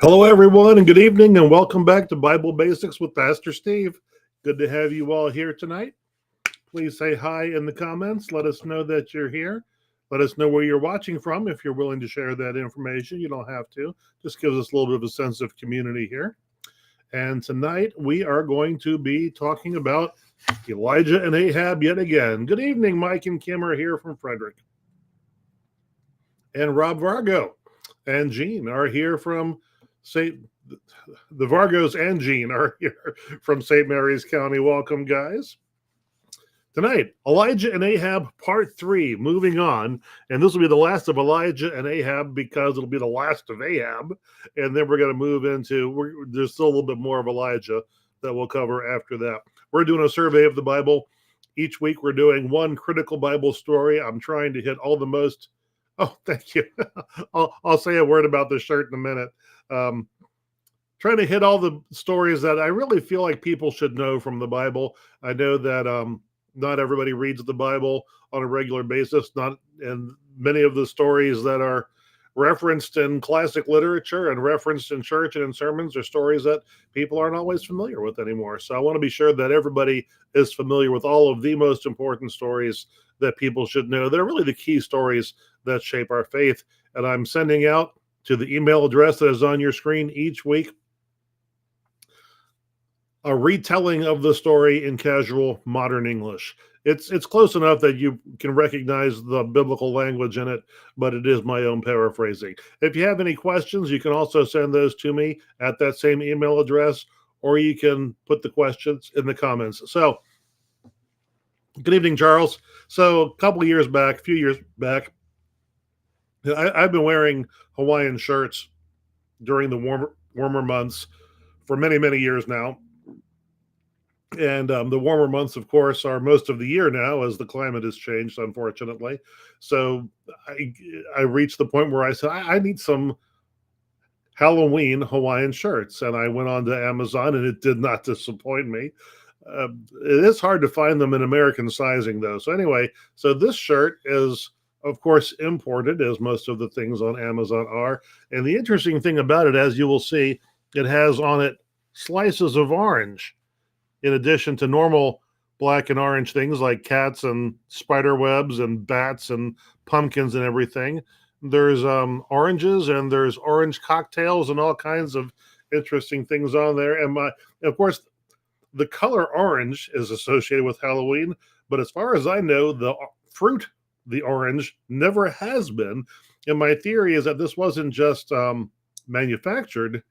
Hello, everyone, and good evening, and welcome back to Bible Basics with Pastor Steve. Good to have you all here tonight. Please say hi in the comments. Let us know that you're here. Let us know where you're watching from. If you're willing to share that information, you don't have to. Just gives us a little bit of a sense of community here. And tonight we are going to be talking about Elijah and Ahab yet again. Good evening, Mike and Kim are here from Frederick. And Rob Vargo and Jean are here from St. The Vargos and Jean are here from St. Mary's County. Welcome, guys. Tonight, Elijah and Ahab, part 3, moving on. And this will be the last of Elijah and Ahab because it'll be the last of Ahab. And then we're going to move into, there's still a little bit more of Elijah that we'll cover after that. We're doing a survey of the Bible. Each week we're doing one critical Bible story. I'm trying to hit all the most. Oh, thank you. I'll say a word about this shirt in a minute. Trying to hit all the stories that I really feel like people should know from the Bible. I know that not everybody reads the Bible on a regular basis. And many of the stories that are referenced in classic literature and referenced in church and in sermons are stories that people aren't always familiar with anymore. So I want to be sure that everybody is familiar with all of the most important stories that people should know. They're really the key stories that shape our faith. And I'm sending out to the email address that is on your screen each week a retelling of the story in casual modern English. It's close enough that you can recognize the biblical language in it, but it is my own paraphrasing. If you have any questions, you can also send those to me at that same email address, or you can put the questions in the comments. So, good evening, Charles. So, a few years back, I've been wearing Hawaiian shirts during the warmer months for many, many years now. And the warmer months, of course, are most of the year now as the climate has changed, unfortunately. So I reached the point where I said, I need some Halloween Hawaiian shirts. And I went on to Amazon, and it did not disappoint me. It is hard to find them in American sizing, though. So anyway, so this shirt is, of course, imported, as most of the things on Amazon are. And the interesting thing about it, as you will see, it has on it slices of orange, in addition to normal black and orange things like cats and spider webs and bats and pumpkins and everything. There's oranges, and there's orange cocktails and all kinds of interesting things on there. And of course, the color orange is associated with Halloween, but as far as I know, the fruit, the orange, never has been. And my theory is that this wasn't just manufactured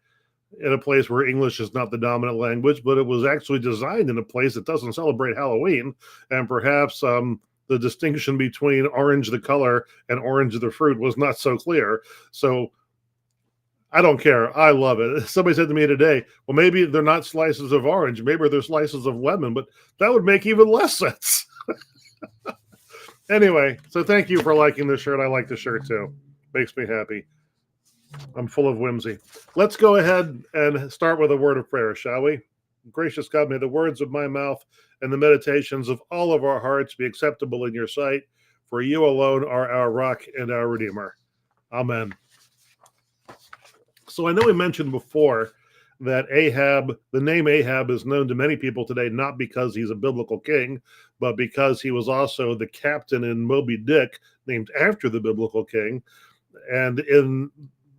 in a place where English is not the dominant language, but it was actually designed in a place that doesn't celebrate Halloween. And perhaps the distinction between orange the color and orange the fruit was not so clear. So I don't care. I love it. Somebody said to me today, well, maybe they're not slices of orange. Maybe they're slices of lemon, but that would make even less sense. Anyway, so thank you for liking this shirt. I like the shirt too. Makes me happy. I'm full of whimsy. Let's go ahead and start with a word of prayer, shall we? Gracious God, may the words of my mouth and the meditations of all of our hearts be acceptable in your sight, for you alone are our rock and our redeemer. Amen. So I know we mentioned before that Ahab, the name Ahab is known to many people today, not because he's a biblical king, but because he was also the captain in Moby Dick, named after the biblical king. And in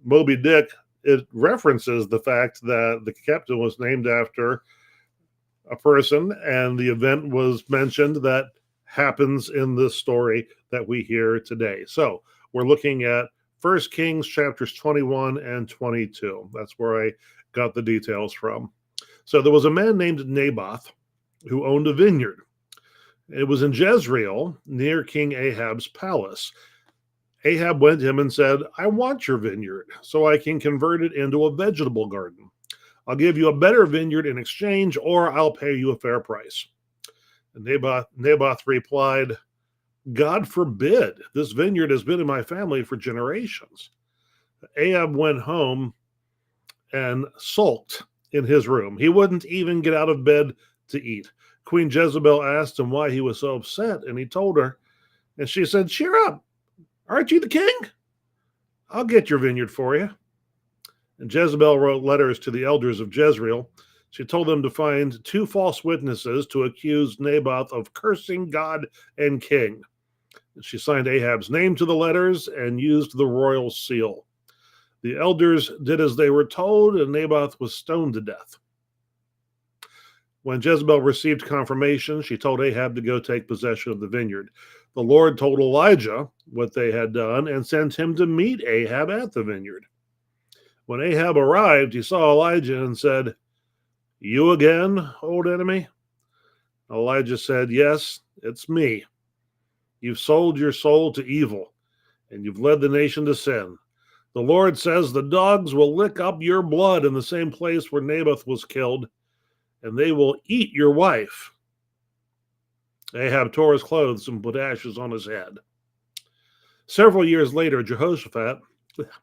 Moby Dick, it references the fact that the captain was named after a person, and the event was mentioned that happens in this story that we hear today. So we're looking at 1 Kings chapters 21 and 22. That's where I got the details from. So there was a man named Naboth who owned a vineyard. It was in Jezreel, near King Ahab's palace. Ahab went to him and said, I want your vineyard so I can convert it into a vegetable garden. I'll give you a better vineyard in exchange, or I'll pay you a fair price. And Naboth replied, God forbid. This vineyard has been in my family for generations. Ahab went home and sulked in his room. He wouldn't even get out of bed to eat. Queen Jezebel asked him why he was so upset, and he told her, and she said, cheer up. Aren't you the king? I'll get your vineyard for you. And Jezebel wrote letters to the elders of Jezreel. She told them to find 2 false witnesses to accuse Naboth of cursing God and king. She signed Ahab's name to the letters and used the royal seal. The elders did as they were told, and Naboth was stoned to death. When Jezebel received confirmation, she told Ahab to go take possession of the vineyard. The Lord told Elijah what they had done and sent him to meet Ahab at the vineyard. When Ahab arrived, he saw Elijah and said, "You again, old enemy?" Elijah said, "Yes, it's me. You've sold your soul to evil, and you've led the nation to sin. The Lord says the dogs will lick up your blood in the same place where Naboth was killed, and they will eat your wife." Ahab tore his clothes and put ashes on his head. Several years later, Jehoshaphat,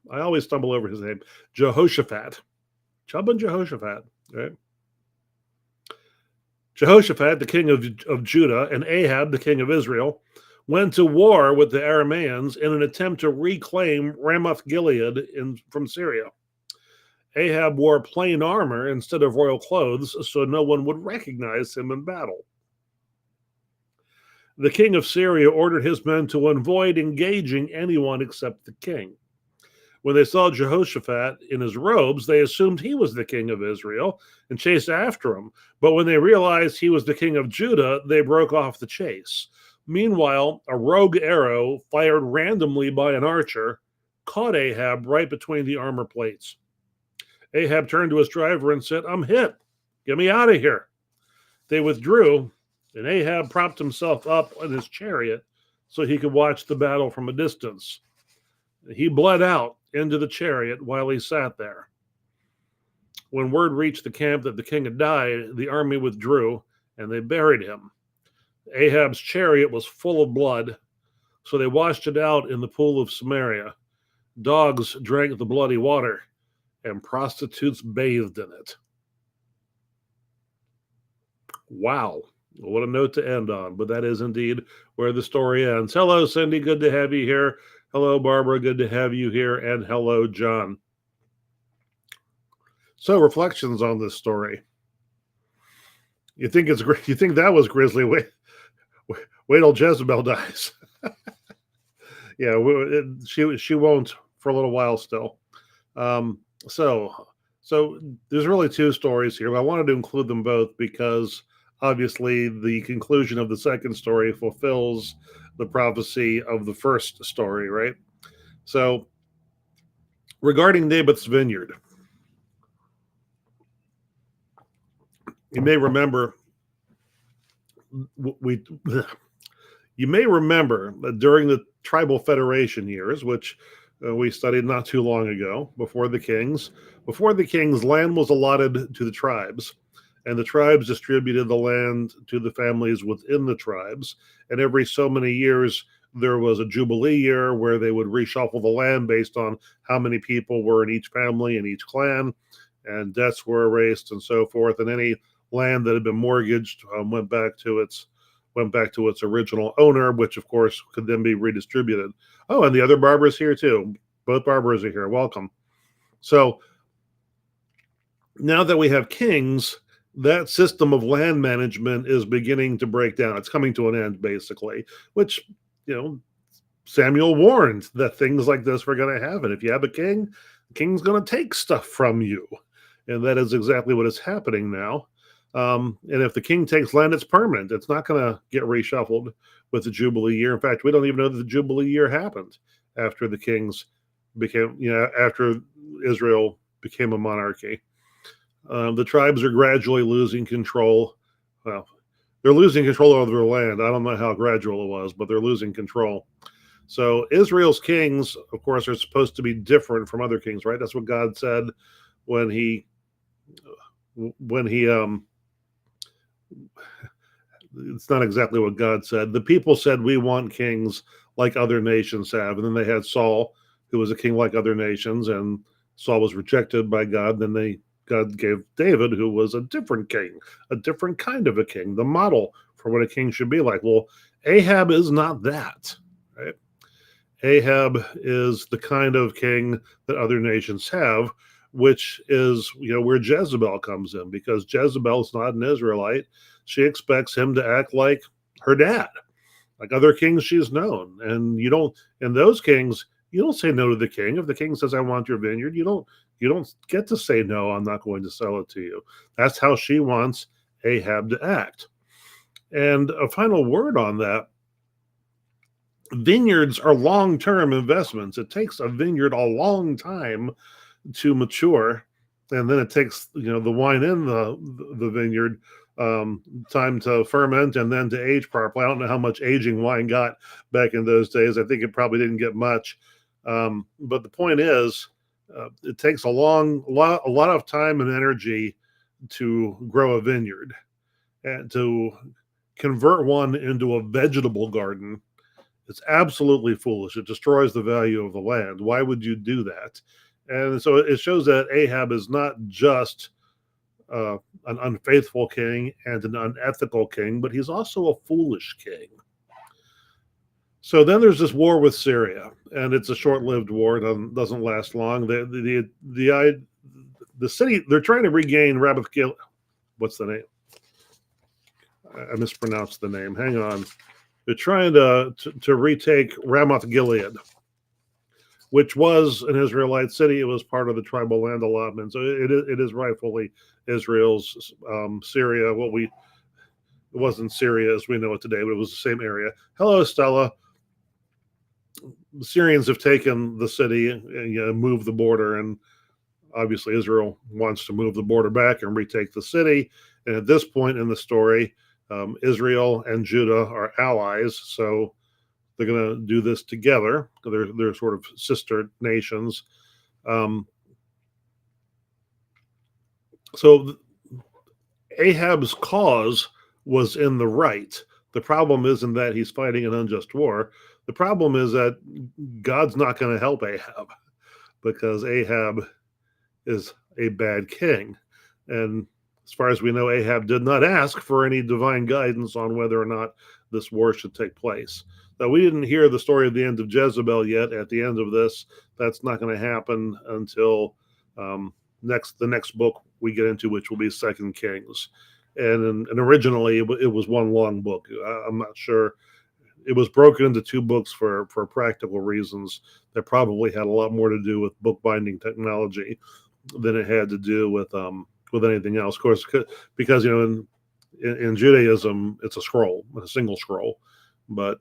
I always stumble over his name, Jehoshaphat, Chubb and Jehoshaphat, right? Jehoshaphat, the king of Judah, and Ahab, the king of Israel, went to war with the Arameans in an attempt to reclaim Ramoth Gilead from Syria. Ahab wore plain armor instead of royal clothes, so no one would recognize him in battle. The king of Syria ordered his men to avoid engaging anyone except the king. When they saw Jehoshaphat in his robes, they assumed he was the king of Israel and chased after him. But when they realized he was the king of Judah, they broke off the chase. Meanwhile, a rogue arrow fired randomly by an archer caught Ahab right between the armor plates. Ahab turned to his driver and said, "I'm hit. Get me out of here." They withdrew, and Ahab propped himself up in his chariot so he could watch the battle from a distance. He bled out into the chariot while he sat there. When word reached the camp that the king had died, the army withdrew, and they buried him. Ahab's chariot was full of blood, so they washed it out in the pool of Samaria. Dogs drank the bloody water, and prostitutes bathed in it. Wow. What a note to end on, but that is indeed where the story ends. Hello, Cindy. Good to have you here. Hello, Barbara. Good to have you here. And hello, John. So, reflections on this story. You think it's great? You think that was grisly? Wait till Jezebel dies. Yeah, she won't for a little while still. So there's really 2 stories here. I wanted to include them both because obviously the conclusion of the second story fulfills the prophecy of the first story, right? So regarding Naboth's vineyard, you may remember that during the tribal federation years, which we studied not too long ago, before the kings, land was allotted to the tribes, and the tribes distributed the land to the families within the tribes. And every so many years, there was a jubilee year where they would reshuffle the land based on how many people were in each family and each clan, and debts were erased and so forth. And any land that had been mortgaged went back to its original owner, which of course could then be redistributed. Oh, and the other Barbara's here too. Both Barbaras are here. Welcome. So now that we have kings, that system of land management is beginning to break down. It's coming to an end, basically, which, Samuel warned that things like this were going to happen. If you have a king, the king's going to take stuff from you. And that is exactly what is happening now. And if the king takes land, it's permanent. It's not going to get reshuffled with the Jubilee year. In fact, we don't even know that the Jubilee year happened after the kings after Israel became a monarchy. The tribes are gradually losing control. Well, they're losing control over their land. I don't know how gradual it was, but they're losing control. So Israel's kings, of course, are supposed to be different from other kings, right? That's what God said when he it's not exactly what God said. The people said, "We want kings like other nations have." And then they had Saul, who was a king like other nations, and Saul was rejected by God. Then God gave David, who was a different king, a different kind of a king, the model for what a king should be like. Well, Ahab is not that, right? Ahab is the kind of king that other nations have, which is, where Jezebel comes in, because Jezebel's not an Israelite. She expects him to act like her dad, like other kings she's known. And in those kings, you don't say no to the king. If the king says, I want your vineyard, you don't get to say no, I'm not going to sell it to you. That's how she wants Ahab to act. And a final word on that: vineyards are long-term investments. It takes a vineyard a long time to mature, and then it takes the wine in the vineyard time to ferment and then to age properly. I don't know how much aging wine got back in those days. I think it probably didn't get much, but the point is, it takes a lot of time and energy to grow a vineyard, and to convert one into a vegetable garden. It's absolutely foolish. It destroys the value of the land. Why would you do that? And so it shows that Ahab is not just an unfaithful king and an unethical king, but he's also a foolish king. So then there's this war with Syria, and it's a short-lived war. It doesn't last long. The city, they're trying to regain Rabbith Gilead. What's the name? I mispronounced the name. Hang on. They're trying to retake Ramoth Gilead, which was an Israelite city. It was part of the tribal land allotment. So it is rightfully Israel's. Syria, it wasn't Syria as we know it today, but it was the same area. Hello, Stella. The Syrians have taken the city and moved the border, and obviously Israel wants to move the border back and retake the city. And at this point in the story, Israel and Judah are allies, so they're going to do this together. They're sort of sister nations. So Ahab's cause was in the right. The problem isn't that he's fighting an unjust war. The problem is that God's not going to help Ahab, because Ahab is a bad king. And as far as we know, Ahab did not ask for any divine guidance on whether or not this war should take place. Now, we didn't hear the story of the end of Jezebel yet. At the end of this, that's not going to happen until the next book we get into, which will be Second Kings. And originally, it was one long book. I'm not sure. It was broken into two books for practical reasons that probably had a lot more to do with bookbinding technology than it had to do with anything else. Of course, because in Judaism, it's a single scroll, but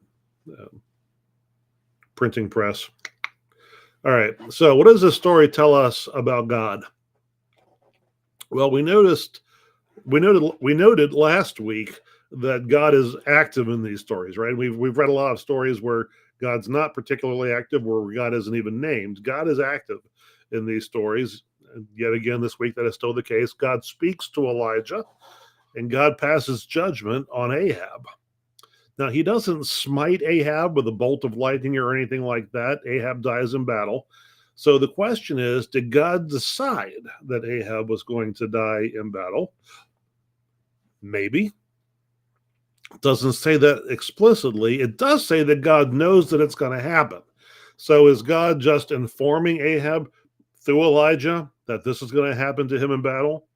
printing press. All right. So, what does this story tell us about God? Well, we noted last week that God is active in these stories, right? We've read a lot of stories where God's not particularly active, where God isn't even named. God is active in these stories. And yet again, this week, that is still the case. God speaks to Elijah, and God passes judgment on Ahab. Now, he doesn't smite Ahab with a bolt of lightning or anything like that. Ahab dies in battle. So the question is, did God decide that Ahab was going to die in battle? Maybe. It doesn't say that explicitly. It does say that God knows that it's going to happen. So is God just informing Ahab through Elijah that this is going to happen to him in battle,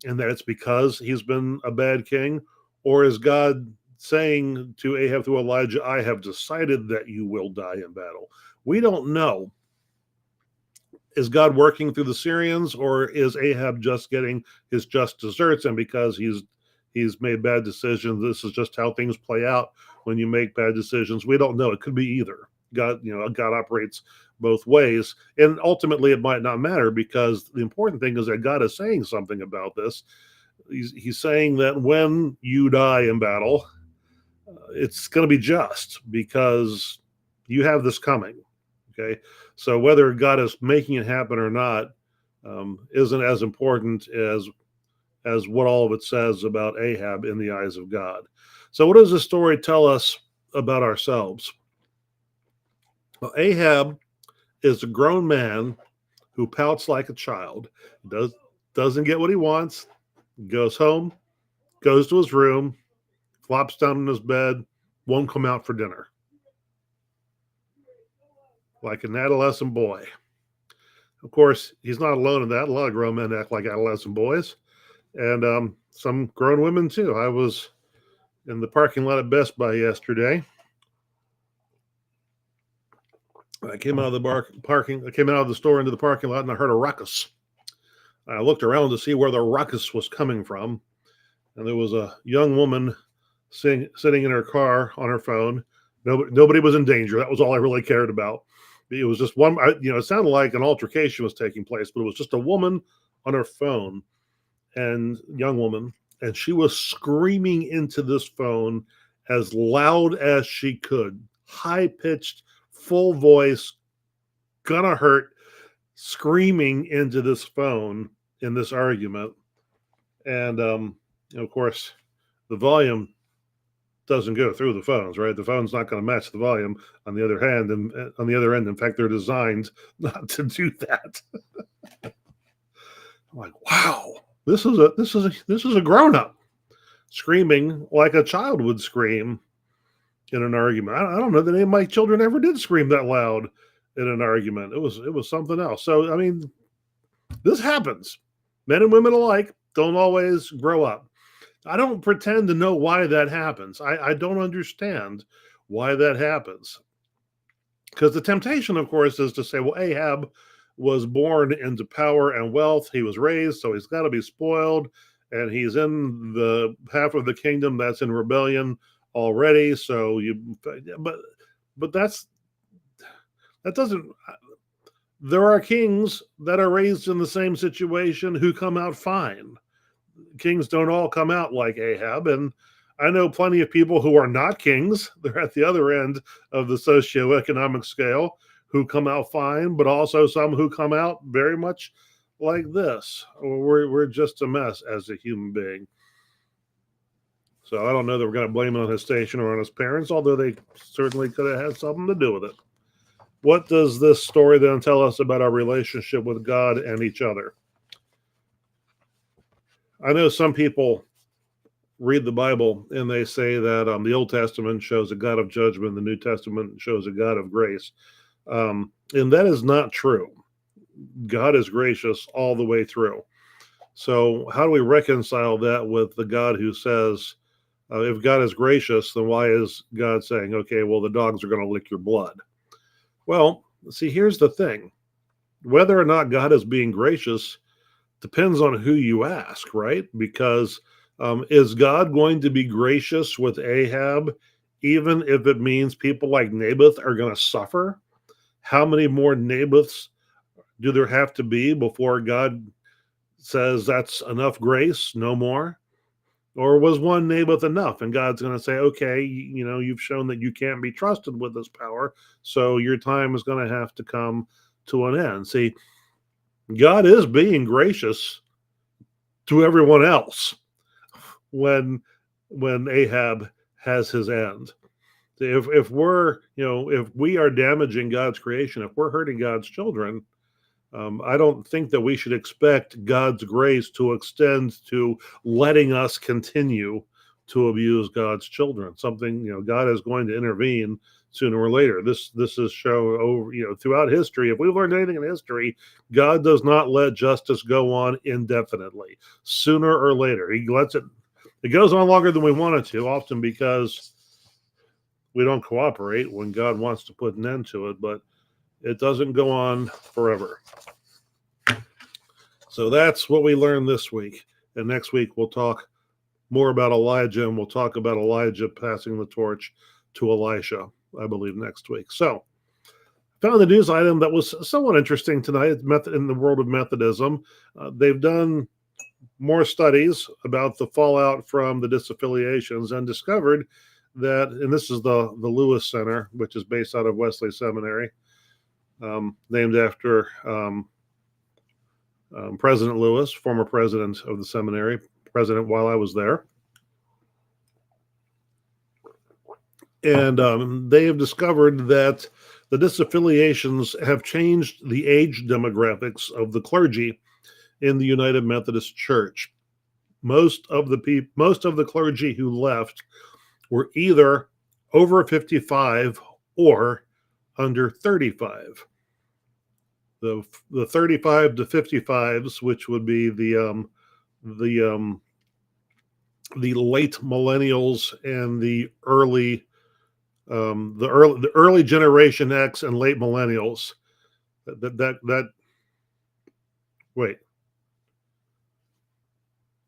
and that it's because he's been a bad king? Or is God saying to Ahab through Elijah, I have decided that you will die in battle? We don't know. Is God working through the Syrians, or is Ahab just getting his just desserts, and because he's made bad decisions, this is just how things play out when you make bad decisions? We don't know. It could be either. God operates both ways, and ultimately it might not matter, because the important thing is that God is saying something about this. He's saying that when you die in battle, it's going to be just, because you have this coming. Okay, so whether God is making it happen or not isn't as important as what all of it says about Ahab in the eyes of God. So what does this story tell us about ourselves? Well, Ahab is a grown man who pouts like a child. Doesn't get what he wants, goes home, goes to his room, flops down in his bed, won't come out for dinner. Like an adolescent boy. Of course, he's not alone in that. A lot of grown men act like adolescent boys, and some grown women too. I was in the parking lot at Best Buy yesterday. I came out of the I came out of the store into the parking lot, and I heard a ruckus. I looked around to see where the ruckus was coming from, and there was a young woman sitting in her car on her phone. Nobody was in danger. That was all I really cared about. It was just one, it sounded like an altercation was taking place, but it was just a woman on her phone, and young woman, and she was screaming into this phone as loud as she could, high pitched, full voice, gonna hurt, screaming into this phone in this argument. And of course, the volume doesn't go through the phones, right? The phone's not going to match the volume. On the other hand, and on the other end, in fact, they're designed not to do that. I'm like, wow, this is a grown up screaming like a child would scream in an argument. I don't know that any of my children ever did scream that loud in an argument. It was something else. So I mean, this happens. Men and women alike don't always grow up. I don't pretend to know why that happens. I don't understand why that happens. Because the temptation, of course, is to say, well, Ahab was born into power and wealth. He was raised, so he's got to be spoiled. And he's in the half of the kingdom that's in rebellion already. So but that doesn't. There are kings that are raised in the same situation who come out fine. Kings don't all come out like Ahab, and I know plenty of people who are not kings. They're at the other end of the socioeconomic scale who come out fine, but also some who come out very much like this. We're just a mess as a human being. So I don't know that we're going to blame it on his station or on his parents, although they certainly could have had something to do with it. What does this story then tell us about our relationship with God and each other? I know some people read the Bible and they say that the Old Testament shows a God of judgment, the New Testament shows a God of grace. And that is not true. God is gracious all the way through. So how do we reconcile that with the God who says, if God is gracious, then why is God saying, okay, well, the dogs are going to lick your blood? Well, see, here's the thing. Whether or not God is being gracious depends on who you ask, right? Because is God going to be gracious with Ahab, even if it means people like Naboth are going to suffer? How many more Naboths do there have to be before God says that's enough grace, no more? Or was one Naboth enough? And God's going to say, okay, you've shown that you can't be trusted with this power, so your time is going to have to come to an end. See, God is being gracious to everyone else when Ahab has his end. If we're, if we are damaging God's creation, if we're hurting God's children, I don't think that we should expect God's grace to extend to letting us continue to abuse God's children. Something, God is going to intervene sooner or later. This is shown over, throughout history. If we've learned anything in history, God does not let justice go on indefinitely. Sooner or later, he lets it. It goes on longer than we want it to, often because we don't cooperate when God wants to put an end to it, but it doesn't go on forever. So that's what we learned this week. And next week we'll talk more about Elijah, and we'll talk about Elijah passing the torch to Elisha, I believe, next week. So I found the news item that was somewhat interesting tonight in the world of Methodism. They've done more studies about the fallout from the disaffiliations and discovered that, and this is the Lewis Center, which is based out of Wesley Seminary, named after President Lewis, former president of the seminary, president while I was there. And they have discovered that the disaffiliations have changed the age demographics of the clergy in the United Methodist Church. Most of the clergy who left were either over 55 or under 35. the 35 to 55s, which would be the the late millennials and the early Generation X and late millennials. That wait,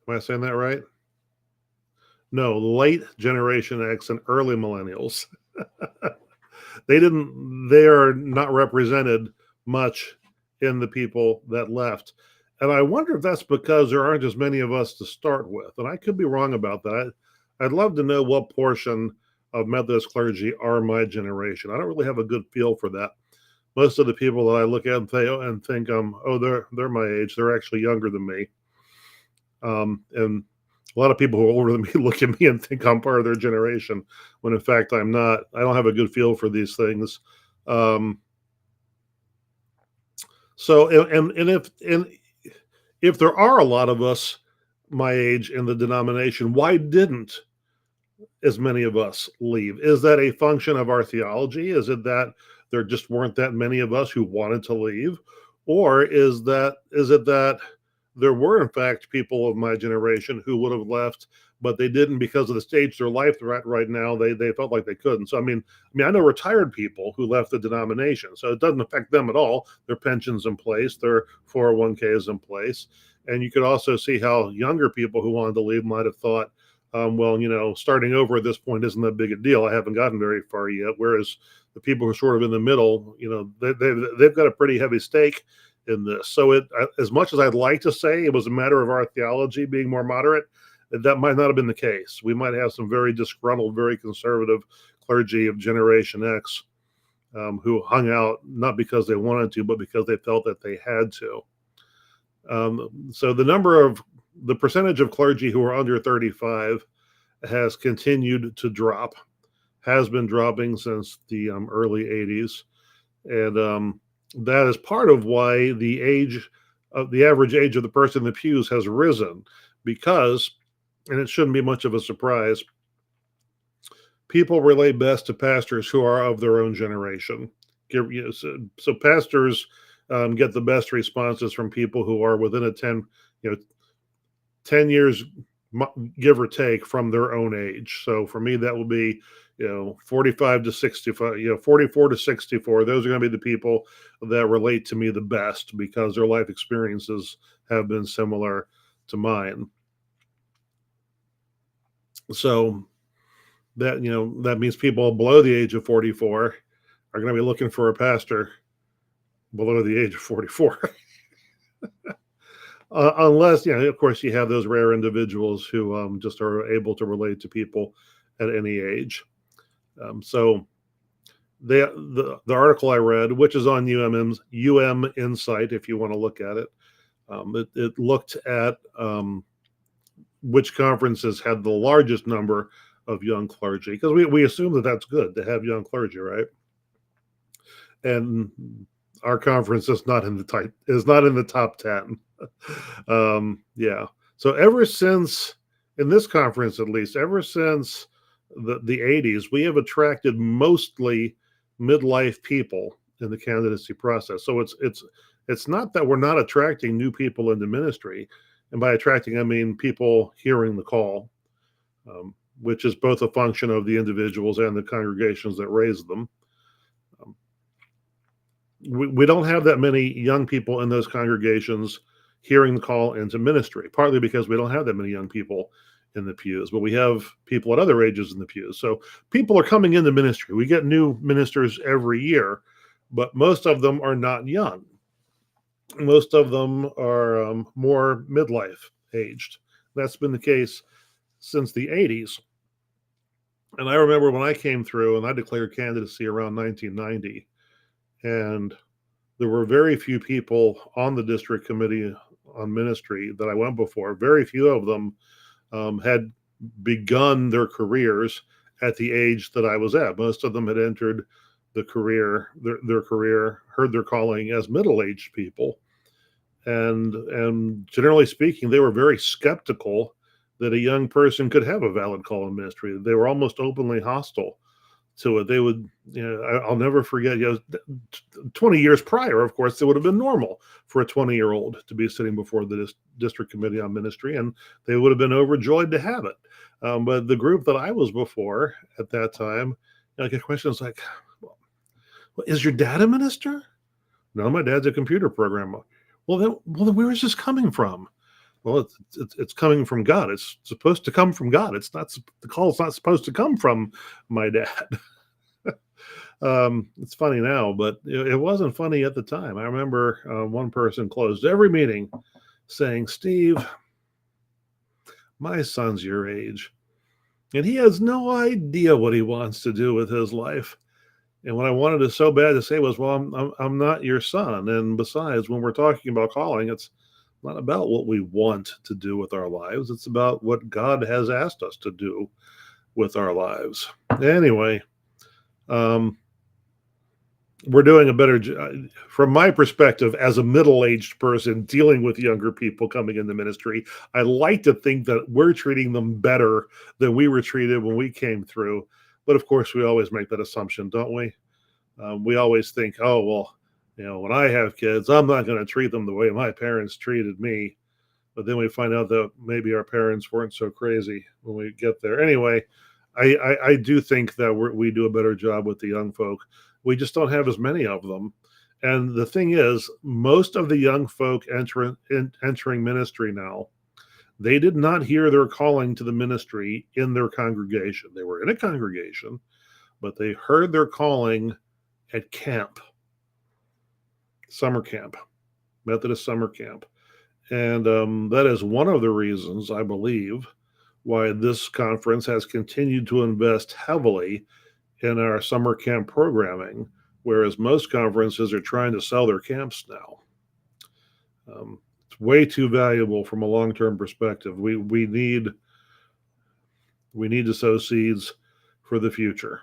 am I saying that right? No, late Generation X and early millennials. They are not represented much in the people that left. And I wonder if that's because there aren't as many of us to start with. And I could be wrong about that. I'd love to know what portion of Methodist clergy are my generation. I don't really have a good feel for that. Most of the people that I look at and think, oh, they're my age. They're actually younger than me. And a lot of people who are older than me look at me and think I'm part of their generation, when in fact I'm not. I don't have a good feel for these things. Um, so, if there are a lot of us my age in the denomination, why didn't as many of us leave? Is that a function of our theology? Is it that there just weren't that many of us who wanted to leave? Or is it that there were in fact people of my generation who would have left, but they didn't because of the stage their life they're at right now? They felt like they couldn't. So I know retired people who left the denomination, so it doesn't affect them at all. Their pensions in place, their 401k is in place, and you could also see how younger people who wanted to leave might have thought, well, starting over at this point isn't that big a deal. I haven't gotten very far yet. Whereas the people who are sort of in the middle, they've got a pretty heavy stake in this. So as much as I'd like to say it was a matter of our theology being more moderate, that might not have been the case. We might have some very disgruntled, very conservative clergy of Generation X who hung out not because they wanted to, but because they felt that they had to. So the percentage of clergy who are under 35 has continued to drop, has been dropping since the early 80s. And that is part of why the average age of the person in the pews has risen, because, and it shouldn't be much of a surprise, people relate best to pastors who are of their own generation. So pastors get the best responses from people who are within a 10 years, give or take, from their own age. So for me, that will be 45 to 65, 44 to 64. Those are going to be the people that relate to me the best because their life experiences have been similar to mine. So that means people below the age of 44 are going to be looking for a pastor below the age of 44. Unless, of course, you have those rare individuals who just are able to relate to people at any age. So the article I read, which is on UM Insight, if you want to look at it, it looked at which conferences had the largest number of young clergy, because we assume that that's good to have young clergy, right? And our conference is not in the top 10. Yeah. So ever since, in this conference at least, ever since the 80s, we have attracted mostly midlife people in the candidacy process. So it's not that we're not attracting new people into ministry, and by attracting I mean people hearing the call, which is both a function of the individuals and the congregations that raise them. We don't have that many young people in those congregations hearing the call into ministry, partly because we don't have that many young people in the pews, but we have people at other ages in the pews. So people are coming into ministry. We get new ministers every year, but most of them are not young. Most of them are more midlife aged. That's been the case since the 80s. And I remember when I came through and I declared candidacy around 1990, and there were very few people on the district committee on ministry that I went before. Very few of them had begun their careers at the age that I was at. Most of them had entered their career, heard their calling as middle-aged people. And generally speaking, they were very skeptical that a young person could have a valid call in ministry. They were almost openly hostile to it. They would, I'll never forget, 20 years prior, of course, it would have been normal for a 20-year-old to be sitting before the district committee on ministry, and they would have been overjoyed to have it. But the group that I was before at that time, I get questions like, well, is your dad a minister? No, my dad's a computer programmer. Well, then where is this coming from? Well, it's coming from God. It's supposed to come from God. It's not, the call is not supposed to come from my dad. It's funny now, but it wasn't funny at the time. I remember one person closed every meeting saying, Steve, my son's your age, and he has no idea what he wants to do with his life. And what I wanted to so bad to say was, well, I'm not your son. And besides, when we're talking about calling, it's not about what we want to do with our lives. It's about what God has asked us to do with our lives. Anyway, we're doing a better job, from my perspective, as a middle-aged person dealing with younger people coming into ministry. I like to think that we're treating them better than we were treated when we came through. But of course, we always make that assumption, don't we? We always think, oh, well, when I have kids, I'm not going to treat them the way my parents treated me. But then we find out that maybe our parents weren't so crazy when we get there. Anyway, I do think that we do a better job with the young folk. We just don't have as many of them. And the thing is, most of the young folk entering ministry now, they did not hear their calling to the ministry in their congregation. They were in a congregation, but they heard their calling at camp, summer camp, Methodist summer camp. And that is one of the reasons, I believe, why this conference has continued to invest heavily in our summer camp programming, whereas most conferences are trying to sell their camps now. It's way too valuable from a long-term perspective. We need to sow seeds for the future.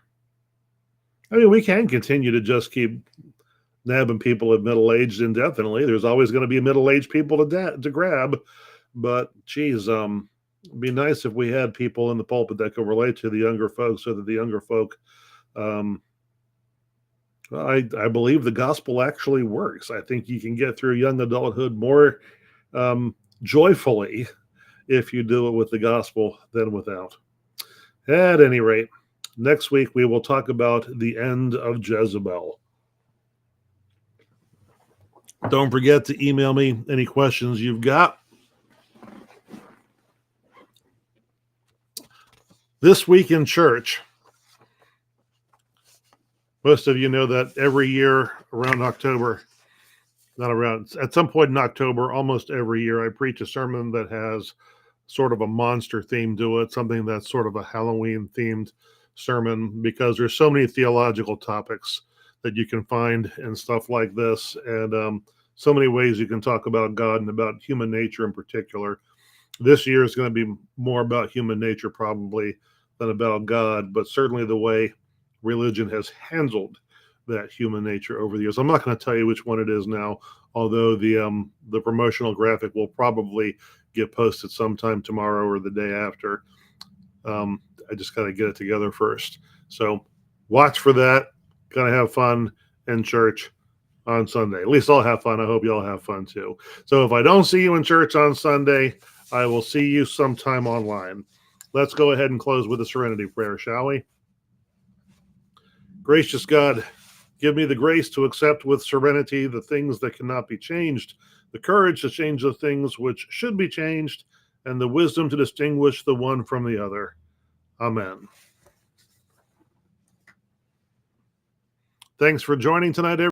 I mean, we can continue to just keep nabbing people at middle-aged indefinitely. There's always going to be middle-aged people to grab, but geez, it'd be nice if we had people in the pulpit that could relate to the younger folks, so that the younger folk, I believe the gospel actually works. I think you can get through young adulthood more joyfully if you do it with the gospel than without. At any rate, next week we will talk about the end of Jezebel. Don't forget to email me any questions you've got. This week in church, most of you know that every year around October, at some point in October, almost every year, I preach a sermon that has sort of a monster theme to it, something that's sort of a Halloween themed sermon, because there's so many theological topics that you can find and stuff like this, and so many ways you can talk about God and about human nature in particular. This year is going to be more about human nature probably than about God, but certainly the way religion has handled that human nature over the years. I'm not going to tell you which one it is now, although the promotional graphic will probably get posted sometime tomorrow or the day after. I just got to get it together first. So watch for that. Gonna have fun in church on Sunday. At least I'll have fun. I hope y'all have fun too. So if I don't see you in church on Sunday, I will see you sometime online. Let's go ahead and close with a serenity prayer, shall we? Gracious God, give me the grace to accept with serenity the things that cannot be changed, the courage to change the things which should be changed, and the wisdom to distinguish the one from the other. Amen. Thanks for joining tonight, everyone.